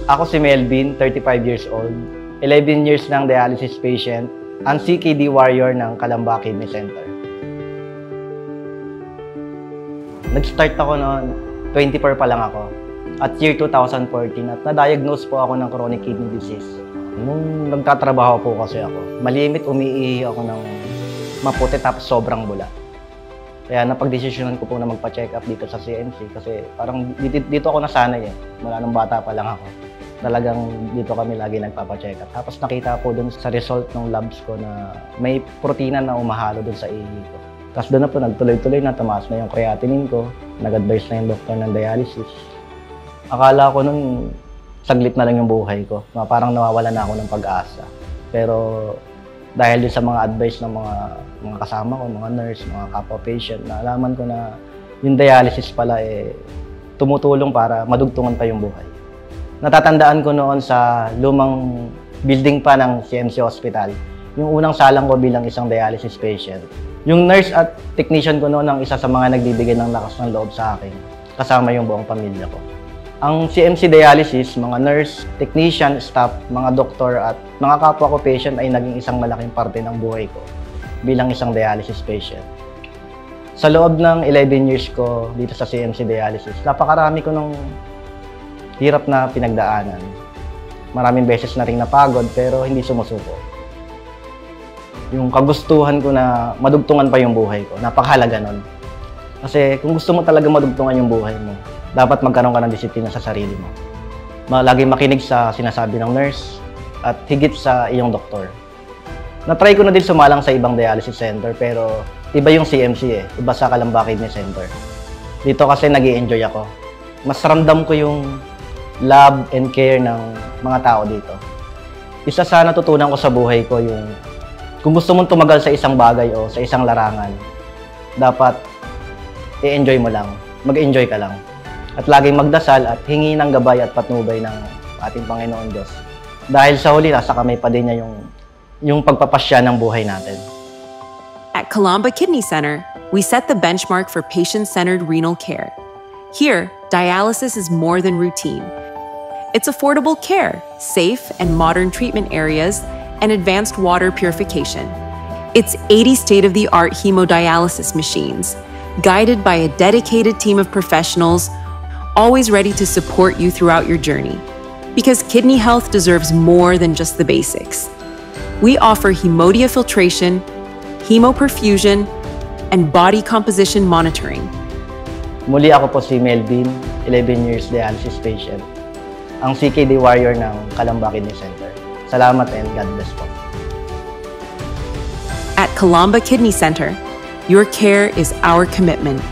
Ako si Melvin, 35 years old, 11 years ng dialysis patient, ang CKD warrior ng Calamba Kidney Center. Nag-start ako noon, 24 pa lang ako, at year 2014 at na-diagnose po ako ng chronic kidney disease. Nung nagtatrabaho po kasi ako, malimit umiihi ako ng maputi tapos sobrang bula. Kaya napagdesisyonan ko po na magpa-check up dito sa CMC kasi parang dito ako nasanay eh. Mula nung bata pa lang ako. Talagang dito kami lagi nagpapa-check up. Tapos nakita po dun sa result ng labs ko na may protina na umahalo dun sa ihi ko. Tapos doon na po nagtuloy-tuloy na tumaas na yung creatinine ko. Nag-advise na yung doktor ng dialysis. Akala ko nun saglit na lang yung buhay ko. Parang nawawala na ako ng pag-asa. Pero dahil din sa mga advice ng mga kasama ko, mga nurse, mga kapwa patient, naalaman ko na yung dialysis pala tumutulong para madugtungan pa yung buhay. Natatandaan ko noon sa lumang building pa ng CMC Hospital, yung unang salang ko bilang isang dialysis patient. Yung nurse at technician ko noon ang isa sa mga nagbibigay ng lakas ng loob sa akin, kasama yung buong pamilya ko. Ang CMC Dialysis, mga nurse, technician, staff, mga doktor at mga kapwa ko patient ay naging isang malaking parte ng buhay ko bilang isang dialysis patient. Sa loob ng 11 years ko dito sa CMC Dialysis, napakarami ko ng hirap na pinagdaanan. Maraming beses na rin napagod pero hindi sumusuko. Yung kagustuhan ko na madugtungan pa yung buhay ko, napakahalaga nun. Kasi kung gusto mo talaga madugtungan yung buhay mo, dapat magkaroon ka ng disiplina sa sarili mo. Lagi makinig sa sinasabi ng nurse at higit sa iyong doktor. Na-try ko na din sumalang sa ibang dialysis center pero iba yung CMC iba sa Calamba Kidney Center. Dito kasi nag-i-enjoy ako. Mas ramdam ko yung love and care ng mga tao dito. Isa sa natutunan ko sa buhay ko yung kung gusto mong tumagal sa isang bagay o sa isang larangan, dapat i-enjoy mo lang, mag-enjoy ka lang. At laging magdasal at hingi ng gabay at patnubay ng ating Panginoon Diyos. Dahil sa huli, nasa kamay pa din niya yung pagpapasya ng buhay natin. At Calamba Kidney Center, we set the benchmark for patient-centered renal care. Here, dialysis is more than routine. It's affordable care, safe and modern treatment areas, and advanced water purification. It's 80 state-of-the-art hemodialysis machines, guided by a dedicated team of professionals, always ready to support you throughout your journey. Because kidney health deserves more than just the basics. We offer hemodiafiltration, hemoperfusion, and body composition monitoring. Muli ako po si Melvin, 11 years dialysis patient, ang CKD warrior ng Calamba Kidney Center. Salamat and God bless po. At Calamba Kidney Center, your care is our commitment.